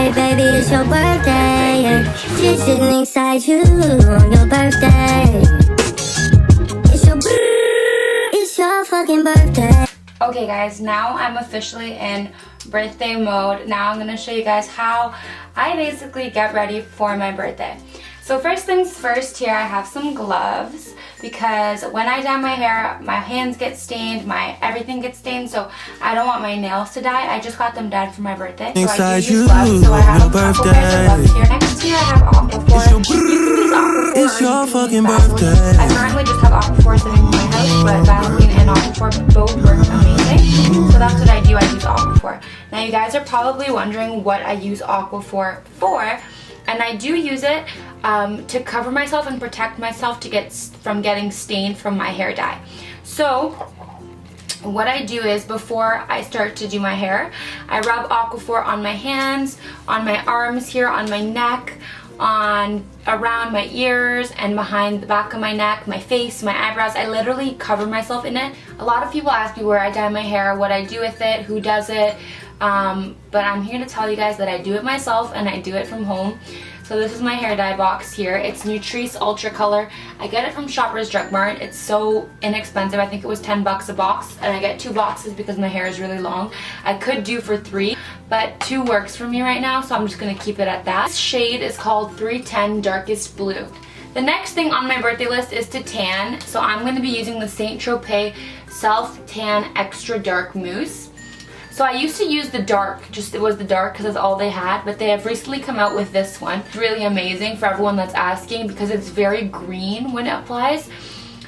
birthday, baby, it's your birthday. Yeah. Just sitting inside you on your birthday. It's your fucking birthday. Okay guys, now I'm officially in birthday mode. Now I'm going to show you guys how I basically get ready for my birthday. So first things first, here I have some gloves because when I dye my hair, my hands get stained, my everything gets stained, so I don't want my nails to dye. I just got them dyed for my birthday, so I do use gloves. So I have a couple pairs of gloves here. Next here I have Aquaphor. You can use Aquaphor it's your fucking Vaseline. birthday. I currently just have Aquaphor sitting in my house, but Vaseline and Aquaphor both work amazing. So that's what I do. I use Aquaphor. Now you guys are probably wondering what I use Aquaphor for. And I do use it to cover myself and protect myself from getting stained from my hair dye. So what I do is before I start to do my hair, I rub Aquaphor on my hands, on my arms here, on my neck, around my ears and behind the back of my neck, my face, my eyebrows. I literally cover myself in it. A lot of people ask me where I dye my hair, what I do with it, who does it. But I'm here to tell you guys that I do it myself and I do it from home. So this is my hair dye box here. It's Nutrice Ultra Color. I get it from Shoppers Drug Mart. It's so inexpensive. I think it was 10 bucks a box, and I get 2 boxes because my hair is really long. I could do for 3, but 2 works for me right now, so I'm just gonna keep it at that. This shade is called 310 Darkest Blue. The next thing on my birthday list is to tan, so I'm gonna be using the Saint Tropez Self Tan Extra Dark Mousse. So I used to use the dark, it was the dark because that's all they had, but they have recently come out with this one. It's really amazing for everyone that's asking because it's very green when it applies.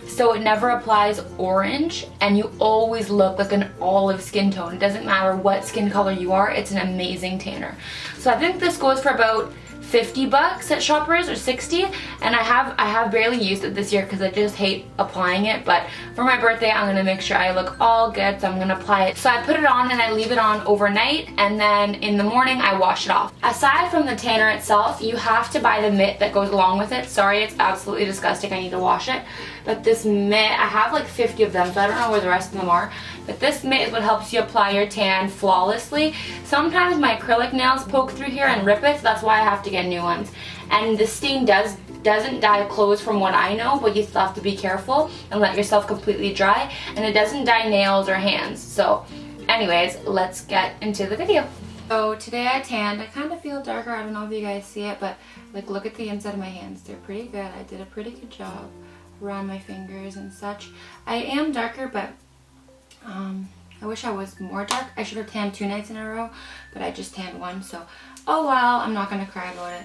So it never applies orange and you always look like an olive skin tone. It doesn't matter what skin color you are, it's an amazing tanner. So I think this goes for about 50 bucks at Shoppers or 60, and I have barely used it this year because I just hate applying it, but for my birthday I'm gonna make sure I look all good, so I'm gonna apply it. So I put it on and I leave it on overnight, and then in the morning I wash it off. Aside from the tanner itself, you have to buy the mitt that goes along with it. Sorry, it's absolutely disgusting, I need to wash it. But this mitt, I have like 50 of them, so I don't know where the rest of them are. But this mitt is what helps you apply your tan flawlessly. Sometimes my acrylic nails poke through here and rip it, so that's why I have to get new ones. And the stain doesn't dye clothes from what I know, but you still have to be careful and let yourself completely dry. And it doesn't dye nails or hands. So anyways, let's get into the video. So today I tanned. I kind of feel darker. I don't know if you guys see it, but like look at the inside of my hands. They're pretty good. I did a pretty good job around my fingers and such. I am darker, but I wish I was more dark. I should have tanned 2 nights in a row, but I just tanned 1, so oh well, I'm not gonna cry about it.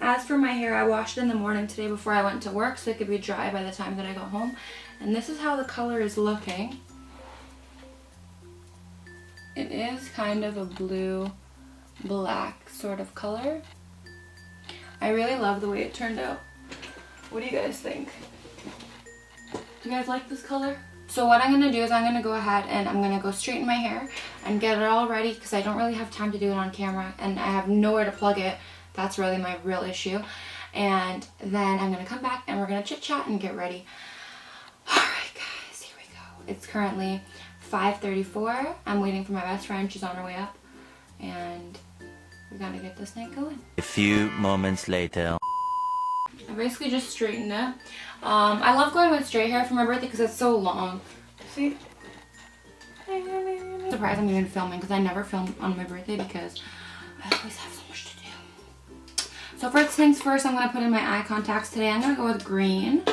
As for my hair, I washed it in the morning today before I went to work so it could be dry by the time that I got home. And this is how the color is looking. It is kind of a blue-black sort of color. I really love the way it turned out. What do you guys think? Do you guys like this color? So what I'm going to do is I'm going to go ahead and I'm going to go straighten my hair and get it all ready because I don't really have time to do it on camera and I have nowhere to plug it. That's really my real issue. And then I'm going to come back and we're going to chit chat and get ready. Alright guys, here we go. It's currently 5:34. I'm waiting for my best friend. She's on her way up. And we're going to get this night going. A few moments later. I basically just straightened it. I love going with straight hair for my birthday because it's so long. See? I'm surprised I'm even filming because I never film on my birthday because I always have so much to do. So first things first, I'm going to put in my eye contacts today. I'm going to go with green.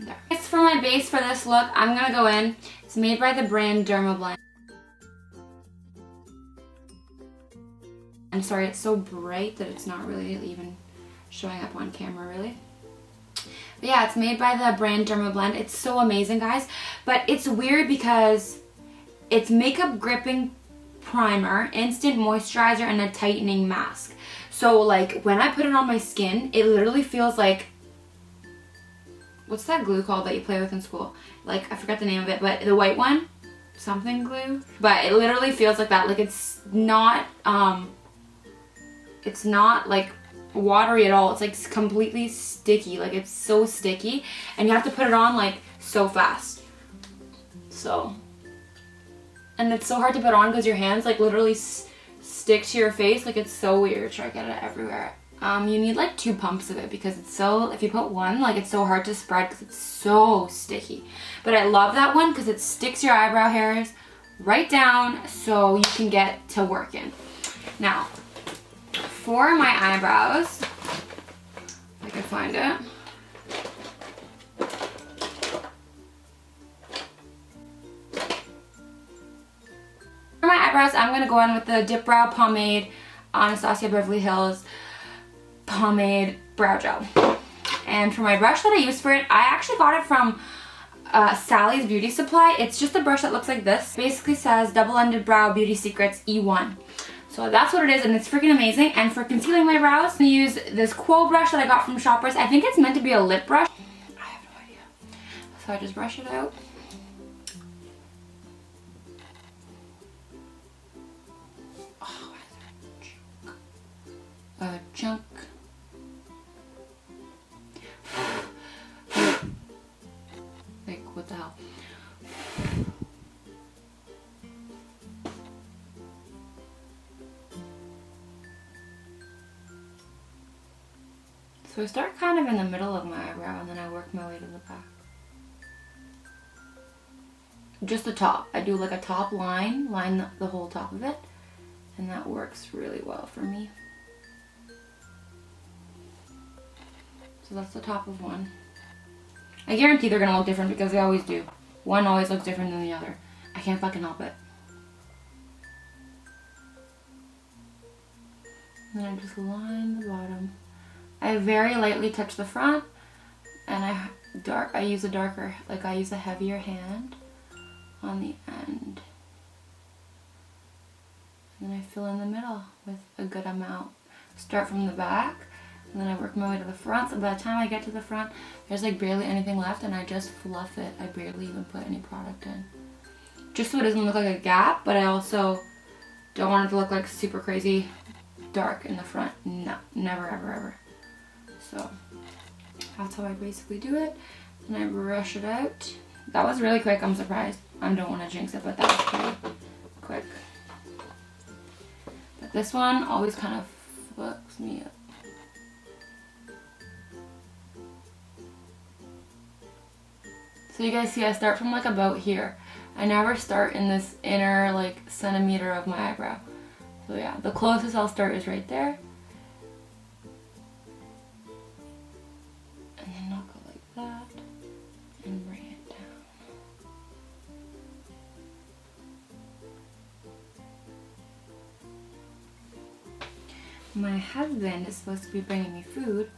There. Next, for my base for this look, I'm going to go in. It's made by the brand Dermablend. I'm sorry, it's so bright that it's not really even showing up on camera, really. But yeah, it's made by the brand Dermablend. It's so amazing, guys. But it's weird because it's makeup gripping primer, instant moisturizer, and a tightening mask. So, like, when I put it on my skin, it literally feels like... What's that glue called that you play with in school? Like, I forgot the name of it, but the white one? Something glue? But it literally feels like that. Like, it's not like watery at all. It's like completely sticky. Like it's so sticky and you have to put it on like so fast. So And it's so hard to put on because your hands like literally stick to your face. Like, it's so weird. Try to get it everywhere. You need like 2 pumps of it because it's so, if you put one, like it's so hard to spread because it's so sticky. But I love that one because it sticks your eyebrow hairs right down so you can get to working. Now, for my eyebrows, if I can find it. For my eyebrows, I'm going to go in with the Dip Brow Pomade, Anastasia Beverly Hills Pomade Brow Gel. And for my brush that I use for it, I actually got it from Sally's Beauty Supply. It's just a brush that looks like this. It basically says Double-Ended Brow Beauty Secrets E1. So that's what it is, and it's freaking amazing. And for concealing my brows, I'm going to use this Quo brush that I got from Shoppers. I think it's meant to be a lip brush. I have no idea. So I just brush it out. Oh, chunk. Like, what the hell? So I start kind of in the middle of my eyebrow and then I work my way to the back. Just the top. I do like a top line the whole top of it, and that works really well for me. So that's the top of one. I guarantee they're gonna look different because they always do. One always looks different than the other. I can't fucking help it. And then I just line the bottom. I very lightly touch the front, and I use a heavier hand on the end. And then I fill in the middle with a good amount. Start from the back, and then I work my way to the front. So by the time I get to the front, there's like barely anything left, and I just fluff it. I barely even put any product in. Just so it doesn't look like a gap, but I also don't want it to look like super crazy dark in the front. No, never, ever, ever. So that's how I basically do it. And I brush it out. That was really quick, I'm surprised. I don't want to jinx it, but that was pretty quick. But this one always kind of fucks me up. So you guys see I start from like about here. I never start in this inner like centimeter of my eyebrow. So yeah, the closest I'll start is right there. And then I'll go like that and bring it down. My husband is supposed to be bringing me food,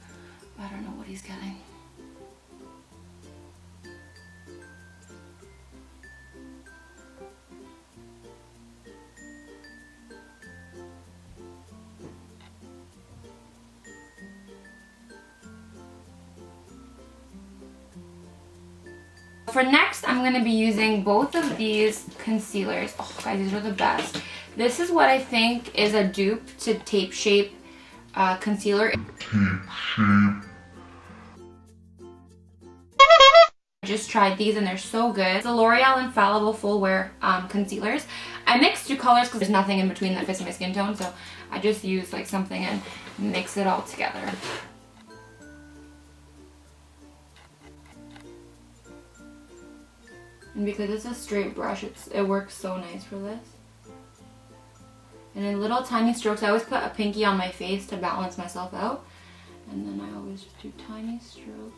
but I don't know what he's getting. For next, I'm going to be using both of these concealers. Oh, guys, these are the best. This is what I think is a dupe to Tape Shape concealer. I just tried these and they're so good. It's the L'Oreal Infallible Full Wear concealers. I mixed 2 colors because there's nothing in between that fits my skin tone, so I just use like something and mix it all together. And because it's a straight brush, it works so nice for this. And in little tiny strokes, I always put a pinky on my face to balance myself out. And then I always just do tiny strokes.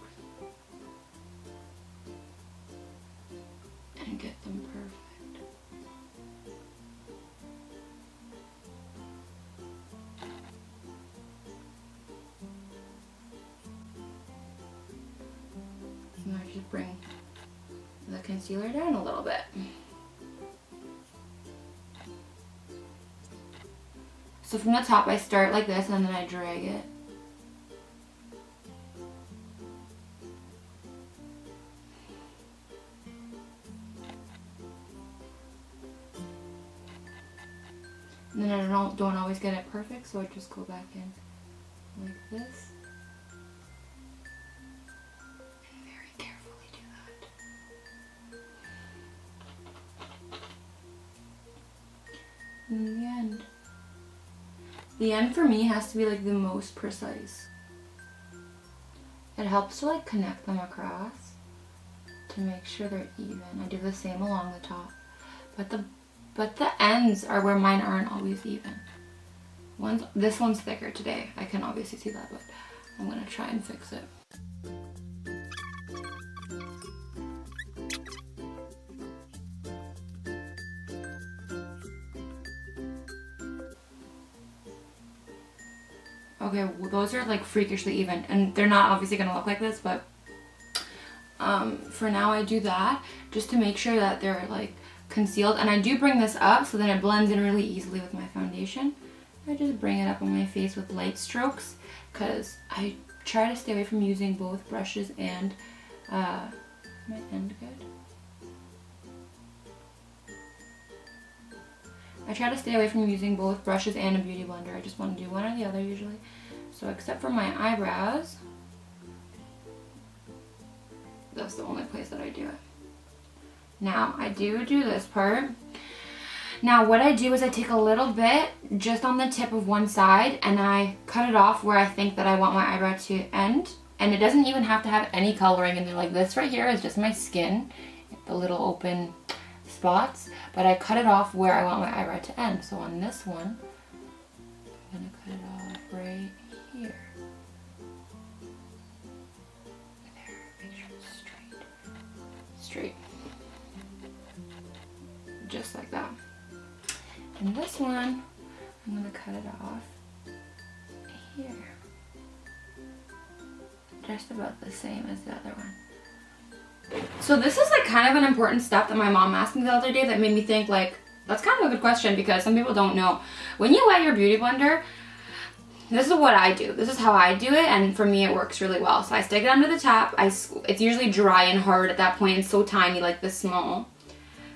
And get them perfect. And I just bring the concealer down a little bit. So from the top I start like this and then I drag it. And then I don't always get it perfect, so I just go back in like this. And the end. The end for me has to be like the most precise. It helps to like connect them across to make sure they're even. I do the same along the top. But the ends are where mine aren't always even. This one's thicker today. I can obviously see that, but I'm gonna try and fix it. Okay, well, those are like freakishly even, and they're not obviously gonna look like this, but for now I do that just to make sure that they're like concealed. And I do bring this up so that it blends in really easily with my foundation. I just bring it up on my face with light strokes because I try to stay away from using both brushes and my end good. I try to stay away from using both brushes and a beauty blender. I just want to do one or the other usually. So except for my eyebrows, that's the only place that I do it. Now I do this part. Now what I do is I take a little bit just on the tip of one side and I cut it off where I think that I want my eyebrow to end. And it doesn't even have to have any coloring in there. Like this right here is just my skin, the little open spots. But I cut it off where I want my eyebrow to end. So on this one, I'm gonna cut it off right here. There, make sure it's straight. Just like that. And this one, I'm gonna cut it off here. Just about the same as the other one. So this is like kind of an important step that my mom asked me the other day that made me think like, that's kind of a good question because some people don't know. When you wet your beauty blender, this is what I do. This is how I do it, and for me it works really well. So I stick it under the tap. It's usually dry and hard at that point. It's so tiny, like this small.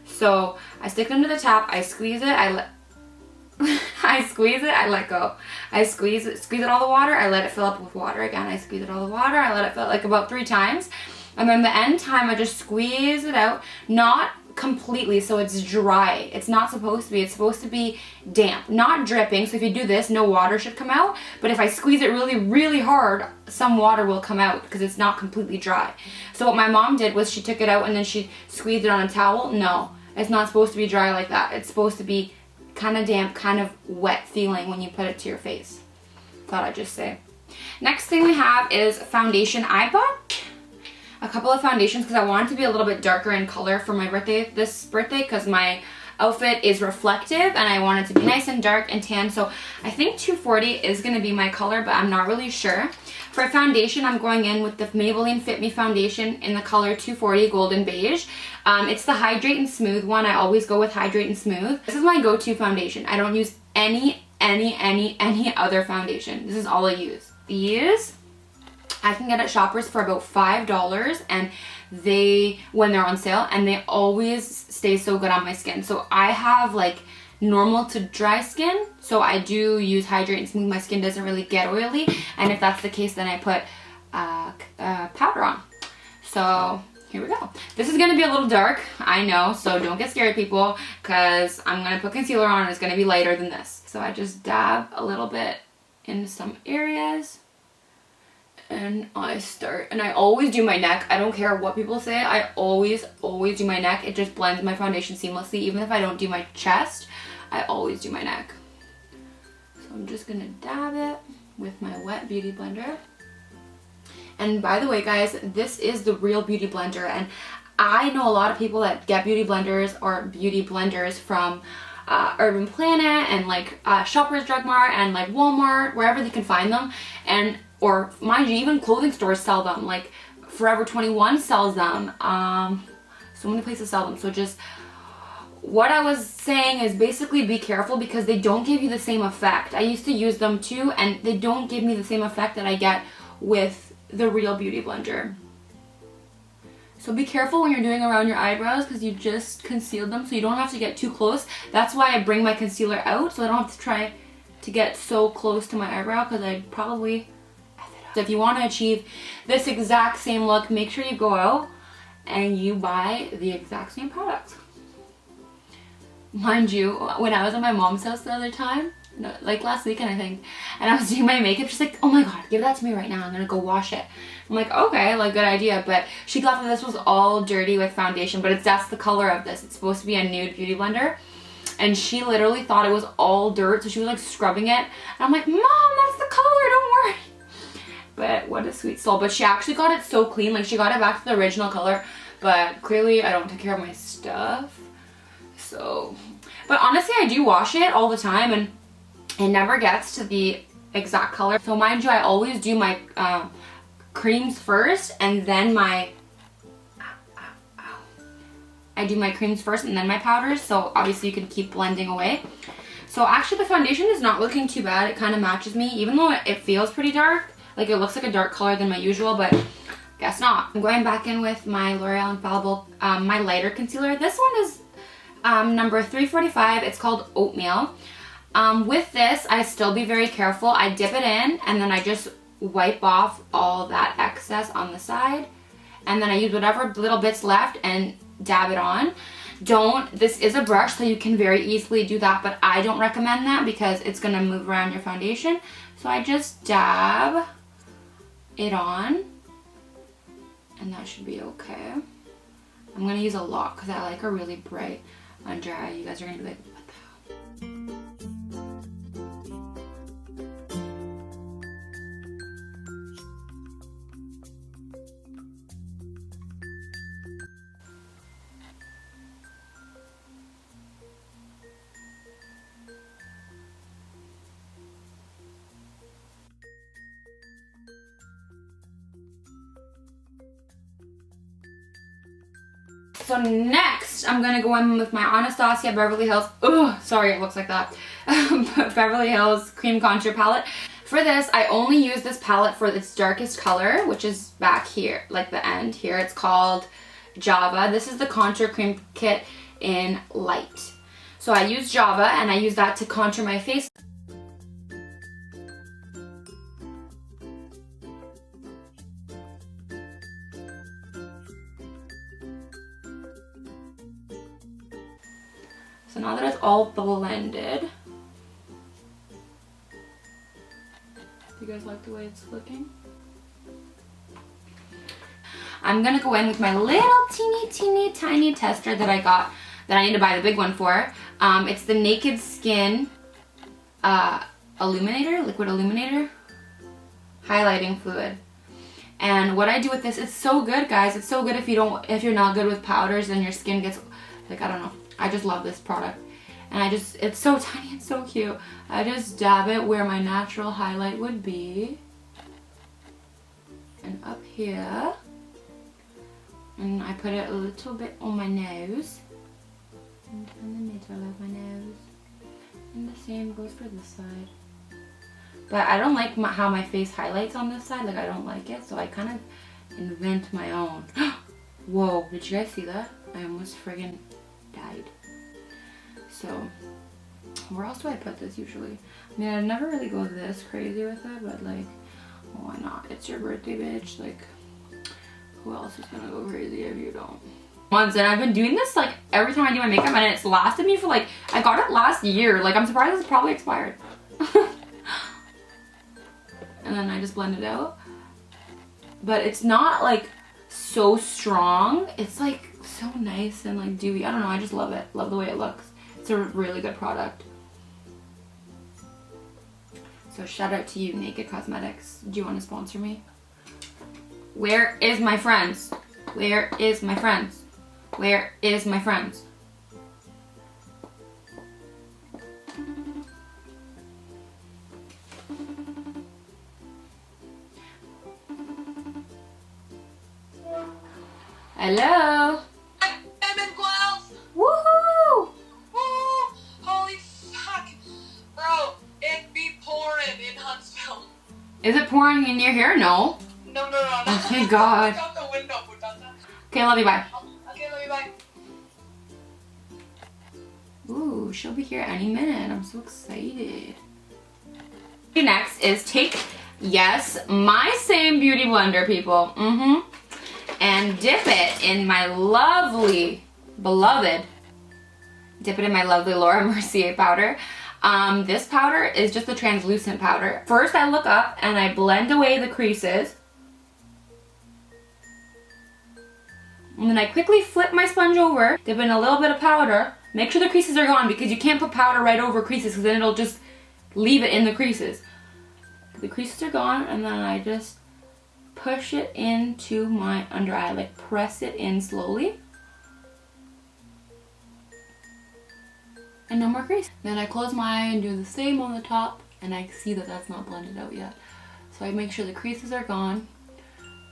So I stick it under the tap, I squeeze it, I squeeze it, I let go. I squeeze it all the water, I let it fill up with water again. I squeeze it all the water, I let it fill like about 3 times. And then the end time I just squeeze it out, not completely so it's dry. It's not supposed to be. It's supposed to be damp, not dripping. So if you do this, no water should come out. But if I squeeze it really, really hard, some water will come out because it's not completely dry. So what my mom did was she took it out and then she squeezed it on a towel. No, it's not supposed to be dry like that. It's supposed to be kind of damp, kind of wet feeling when you put it to your face. Thought I'd just say. Next thing we have is foundation. I bought a couple of foundations because I wanted to be a little bit darker in color for my birthday, this birthday, because my outfit is reflective and I want it to be nice and dark and tan. So I think 240 is going to be my color, but I'm not really sure. For foundation, I'm going in with the Maybelline Fit Me foundation in the color 240 Golden Beige. It's the Hydrate and Smooth one. I always go with Hydrate and Smooth. This is my go-to foundation. I don't use any other foundation. This is all I use. These I can get at Shoppers for about $5, and when they're on sale, and they always stay so good on my skin. So I have like normal to dry skin, so I do use Hydrate and Smooth. My skin doesn't really get oily, and if that's the case, then I put powder on. So here we go. This is going to be a little dark, I know, so don't get scared, people, because I'm going to put concealer on and it's going to be lighter than this. So I just dab a little bit in some areas. And I start, and I always do my neck. I don't care what people say. I always do my neck. It just blends my foundation seamlessly. Even if I don't do my chest, I always do my neck. So I'm just gonna dab it with my wet beauty blender. And by the way, guys, this is the real beauty blender. And I know a lot of people that get beauty blenders or beauty blenders from Urban Planet and like Shoppers Drug Mart and like Walmart, wherever they can find them. Or mind you, even clothing stores sell them, like Forever 21 sells them, so many places sell them. So just what I was saying is basically be careful because they don't give you the same effect. I used to use them too, and they don't give me the same effect that I get with the real beauty blender. So be careful when you're doing around your eyebrows because you just concealed them, so you don't have to get too close. That's why I bring my concealer out, so I don't have to try to get so close to my eyebrow because I'd probably... So if you want to achieve this exact same look, make sure you go out and you buy the exact same products. mind you, when I was at my mom's house the other time, like last weekend I think, and I was doing my makeup, she's like, oh my god, give that to me right now, I'm gonna go wash it. I'm like, okay, like good idea, but she thought that this was all dirty with foundation, but that's the color of this. It's supposed to be a nude beauty blender, and she literally thought it was all dirt, so she was like scrubbing it, and I'm like, Mom, that's the color, don't worry. But what a sweet soul. But she actually got it so clean, like she got it back to the original color, but clearly I don't take care of my stuff, so. But honestly, I do wash it all the time, and it never gets to the exact color. So mind you, I always do my creams first, and then my I do my creams first and then my powders, so obviously you can keep blending away. So actually the foundation is not looking too bad. It kind of matches me, even though it feels pretty dark. Like it looks like a dark color than my usual, but guess not. I'm going back in with my L'Oreal Infallible, my lighter concealer. This one is number 345. It's called Oatmeal. With this, I still be very careful. I dip it in, and then I just wipe off all that excess on the side, and then I use whatever little bits left and dab it on. This is a brush, so you can very easily do that, but I don't recommend that because it's gonna move around your foundation. So I just dab it on, and that should be okay. I'm gonna use a lot because I like a really bright under eye. You guys are gonna be like, what the hell? So next, I'm gonna go in with my Anastasia Beverly Hills, sorry it looks like that, Beverly Hills Cream Contour Palette. For this, I only use this palette for its darkest color, which is back here, like the end here. It's called Java. This is the Contour Cream Kit in Light. So I use Java, and I use that to contour my face. So now that it's all blended, do you guys like the way it's looking? I'm gonna go in with my little teeny tiny tester that I got, that I need to buy the big one for. It's the Naked Skin Illuminator, Liquid Illuminator Highlighting Fluid. And what I do with this, it's so good, guys. It's so good if you're not good with powders and your skin gets, like, I don't know. I just love this product, and it's so tiny and so cute. I just dab it where my natural highlight would be, and up here, and I put it a little bit on my nose, and in the middle of my nose, and the same goes for this side. But I don't like how my face highlights on this side, like I don't like it, so I kind of invent my own. Whoa, did you guys see that? I almost friggin' died. So where else do I put this usually? I mean, I never really go this crazy with it, but like, why not? It's your birthday, bitch. Like, who else is gonna go crazy if you don't? Once, and I've been doing this like every time I do my makeup, and it's lasted me for like, I got it last year. Like, I'm surprised it's probably expired. And then I just blend it out, but it's not like so strong. It's like so nice and like dewy. I don't know, I just love it. Love the way it looks. It's a really good product. So shout out to you, Naked Cosmetics. Do you want to sponsor me? Where is my friends? Where is my friends? Where is my friends? Hello? Woohoo! Woo! Holy fuck! Bro, it be pouring in Huntsville. Is it pouring in your hair? No. No. Oh, thank God. Look out the window, putata. Okay, love you, bye. Okay, love you, bye. Ooh, she'll be here any minute. I'm so excited. Next is take, yes, my same beauty blender, people. And dip it in my lovely, beloved dip it in my lovely Laura Mercier powder. This powder is just a translucent powder. First I look up and I blend away the creases. And then I quickly flip my sponge over, dip in a little bit of powder. Make sure the creases are gone because you can't put powder right over creases because then it'll just leave it in the creases. The creases are gone, and then I just push it into my under eye, like press it in slowly. And no more crease. Then I close my eye and do the same on the top, and I see that that's not blended out yet. So I make sure the creases are gone.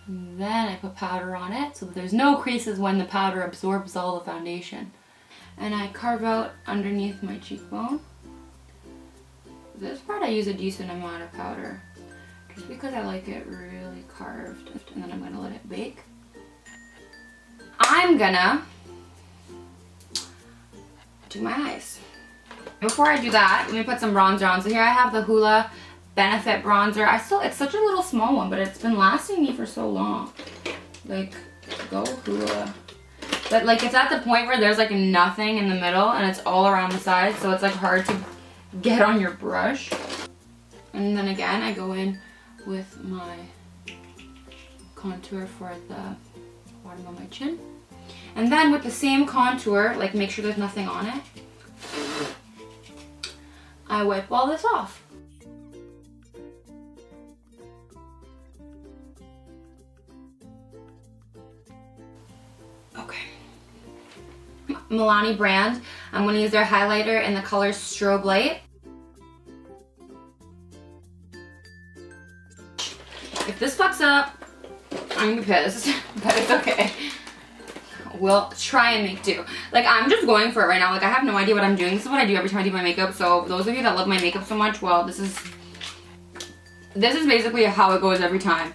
And then I put powder on it so that there's no creases when the powder absorbs all the foundation. And I carve out underneath my cheekbone. This part I use a decent amount of powder just because I like it really carved. And then I'm gonna let it bake. I'm gonna do my eyes. Before I do that, let me put some bronzer on. So here I have the Hoola Benefit bronzer. It's such a little small one, but it's been lasting me for so long. Like, go Hoola. But like, it's at the point where there's like nothing in the middle and it's all around the sides, so it's like hard to get on your brush. And then again, I go in with my contour for the bottom of my chin. And then with the same contour, like make sure there's nothing on it, I wipe all this off. Okay. Milani brand. I'm going to use their highlighter in the color Strobe Light. If this fucks up, I'm gonna be pissed, but it's okay. We'll try and make do. Like, I'm just going for it right now. Like, I have no idea what I'm doing. This is what I do every time I do my makeup. So those of you that love my makeup so much, well, this is basically how it goes every time.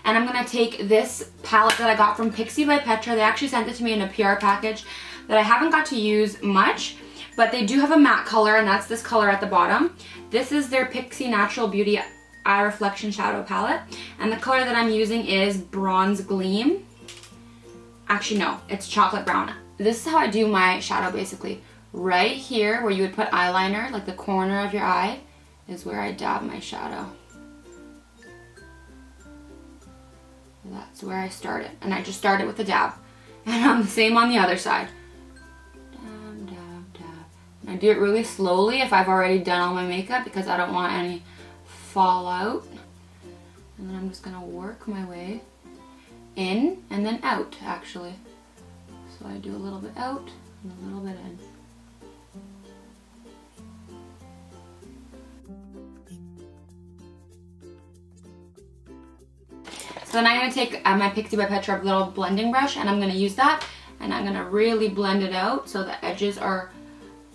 And I'm gonna take this palette that I got from Pixie by Petra. They actually sent it to me in a PR package that I haven't got to use much, but they do have a matte color, and that's this color at the bottom. This is their Pixie Natural Beauty Eye Reflection Shadow Palette, and the color that I'm using is Bronze Gleam. Actually, no, it's Chocolate Brown. This is how I do my shadow, basically. Right here, where you would put eyeliner, like the corner of your eye, is where I dab my shadow. That's where I start it, and I just start it with a dab. And I'm the same on the other side. Dab, dab, dab. And I do it really slowly if I've already done all my makeup because I don't want any fallout. And then I'm just gonna work my way in and then out, actually. So I do a little bit out and a little bit in. So then I'm going to take my Pixie by Petra little blending brush, and I'm going to use that, and I'm going to really blend it out so the edges are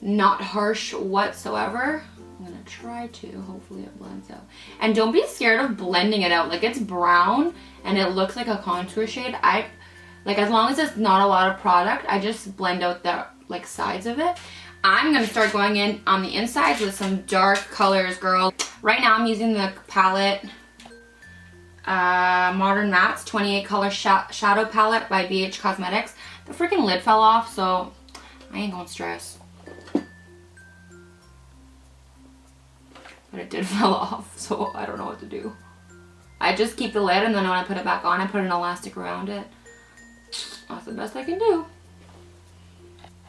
not harsh whatsoever. I'm going to try to, hopefully it blends out. And don't be scared of blending it out. Like, it's brown and it looks like a contour shade. Like, as long as it's not a lot of product, I just blend out the like sides of it. I'm going to start going in on the insides with some dark colors, girl. Right now I'm using the palette Modern Mattes 28 color shadow palette by BH Cosmetics. The freaking lid fell off, so I ain't gonna stress. But it did fall off, so I don't know what to do. I just keep the lid, and then when I put it back on, I put an elastic around it. That's the best I can do.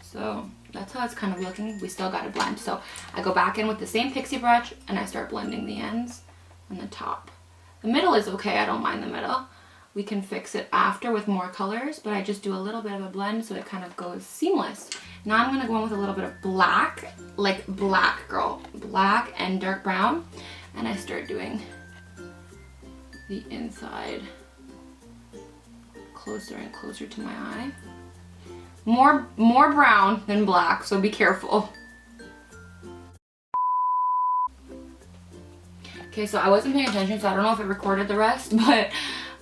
So that's how it's kind of looking. We still gotta blend. So I go back in with the same pixie brush, and I start blending the ends and the top. The middle is okay, I don't mind the middle. We can fix it after with more colors, but I just do a little bit of a blend so it kind of goes seamless. Now I'm gonna go in with a little bit of black, like black, girl. Black and dark brown. And I start doing the inside closer and closer to my eye. More brown than black, so be careful. Okay, so I wasn't paying attention, so I don't know if it recorded the rest, but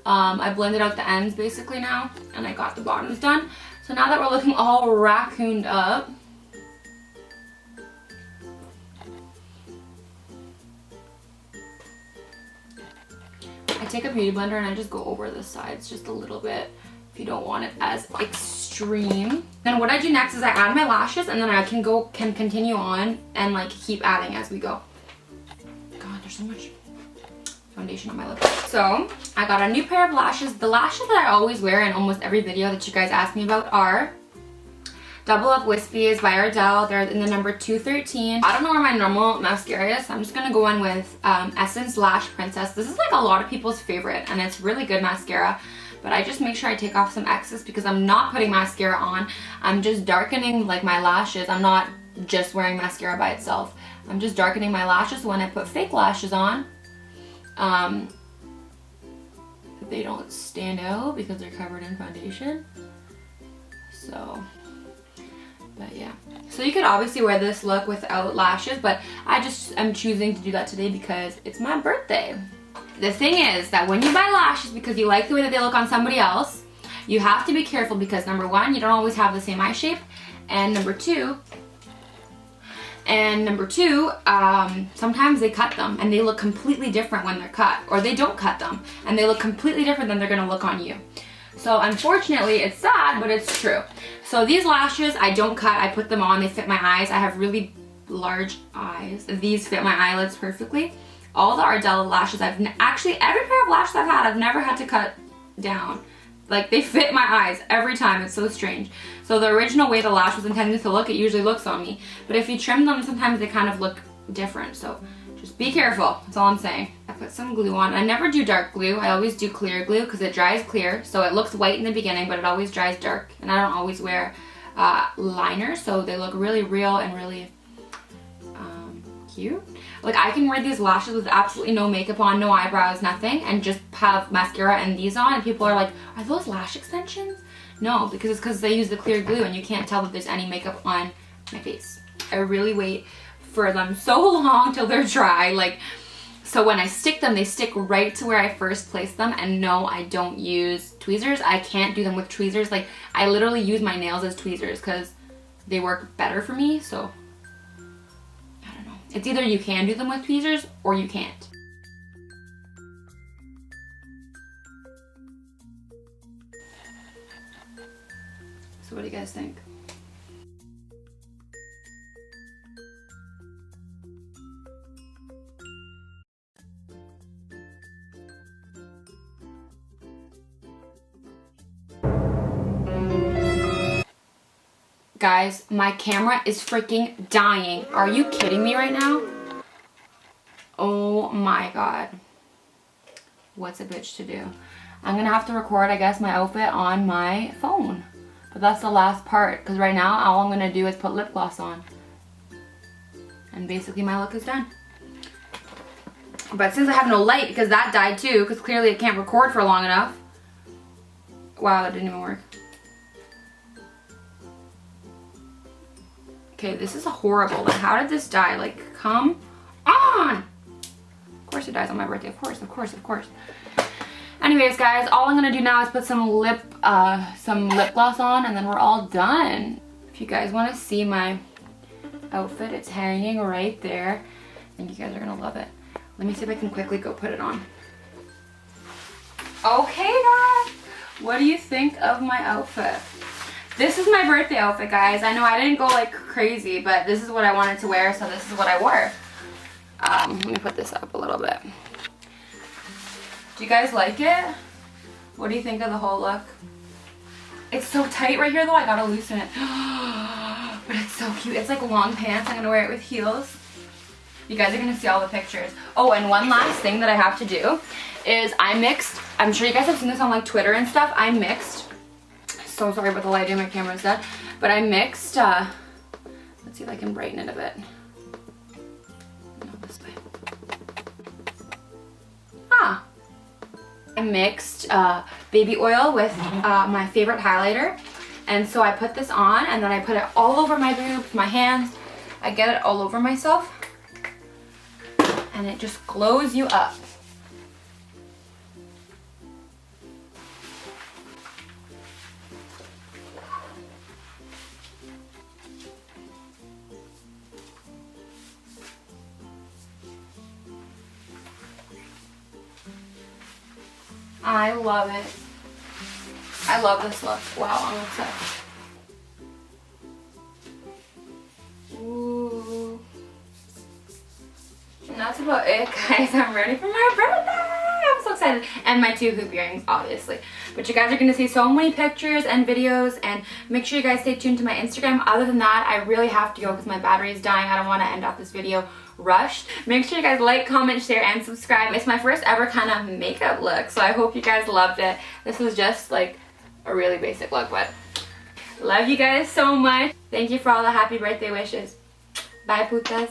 I blended out the ends basically now, and I got the bottoms done. So now that we're looking all raccooned up, I take a beauty blender and I just go over the sides just a little bit if you don't want it as extreme. extreme. Then what I do next is I add my lashes, and then I can continue on and like keep adding as we go. God, there's so much foundation on my lips. So I got a new pair of lashes. The lashes that I always wear in almost every video that you guys ask me about are Double Up Wispies by Ardell. They're in the number 213. I don't know where my normal mascara is, so I'm just gonna go in with Essence Lash Princess. This is like a lot of people's favorite, and it's really good mascara. But I just make sure I take off some excess because I'm not putting mascara on. I'm just darkening like my lashes. I'm not just wearing mascara by itself. I'm just darkening my lashes. When I put fake lashes on, they don't stand out because they're covered in foundation. So, but yeah. So you could obviously wear this look without lashes, but I just am choosing to do that today because it's my birthday. The thing is that when you buy lashes because you like the way that they look on somebody else, you have to be careful because number one, you don't always have the same eye shape, and number two, sometimes they cut them and they look completely different when they're cut, or they don't cut them and they look completely different than they're gonna look on you. So unfortunately, it's sad, but it's true. So these lashes, I don't cut, I put them on, they fit my eyes. I have really large eyes. These fit my eyelids perfectly. All the Ardell lashes, actually every pair of lashes I've had, I've never had to cut down. Like, they fit my eyes every time. It's so strange. So the original way the lash was intended to look, it usually looks on me. But if you trim them, sometimes they kind of look different. So just be careful. That's all I'm saying. I put some glue on. I never do dark glue. I always do clear glue because it dries clear. So it looks white in the beginning, but it always dries dark. And I don't always wear liners, so they look really real and really cute. Like, I can wear these lashes with absolutely no makeup on, no eyebrows, nothing, and just have mascara and these on, and people are like, are those lash extensions? No, because they use the clear glue and you can't tell that there's any makeup on my face. I really wait for them so long till they're dry. Like, so when I stick them, they stick right to where I first placed them. And no, I don't use tweezers. I can't do them with tweezers. Like, I literally use my nails as tweezers because they work better for me. So I don't know. It's either you can do them with tweezers or you can't. So what do you guys think? Guys, my camera is freaking dying. Are you kidding me right now? Oh my god. What's a bitch to do? I'm gonna have to record, I guess, my outfit on my phone. But that's the last part, because right now all I'm gonna do is put lip gloss on. And basically my look is done. But since I have no light, because that died too, because clearly it can't record for long enough. Wow, that didn't even work. Okay, this is horrible. Like, how did this die? Like, come on! Of course it dies on my birthday. Of course, of course, of course. Anyways, guys, all I'm gonna do now is put some lip gloss on, and then we're all done. If you guys want to see my outfit, it's hanging right there. I think you guys are gonna love it. Let me see if I can quickly go put it on. Okay, guys, what do you think of my outfit? This is my birthday outfit, guys. I know I didn't go like crazy, but this is what I wanted to wear, so this is what I wore. Let me put this up a little bit. Do you guys like it? What do you think of the whole look? It's so tight right here though, I gotta loosen it. But it's so cute. It's like long pants. I'm gonna wear it with heels. You guys are gonna see all the pictures. Oh, and one last thing that I have to do is I mixed, I'm sure you guys have seen this on like Twitter and stuff, I mixed, so sorry about the lighting, my camera's dead, but I mixed, let's see if I can brighten it a bit. No, this way. Ah! I mixed baby oil with my favorite highlighter, and so I put this on, and then I put it all over my boobs, my hands. I get it all over myself, and it just glows you up. I love it. I love this look. Wow, I'm obsessed. about it, guys. I'm ready for my birthday. I'm so excited. And my 2 hoop earrings, obviously. But you guys are going to see so many pictures and videos, and make sure you guys stay tuned to my Instagram. Other than that, I really have to go because my battery is dying. I don't want to end off this video rushed. Make sure you guys like, comment, share, and subscribe. It's my first ever kind of makeup look, so I hope you guys loved it. This was just like a really basic look, but love you guys so much. Thank you for all the happy birthday wishes. Bye, putas.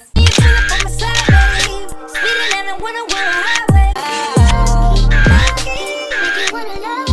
Wanna love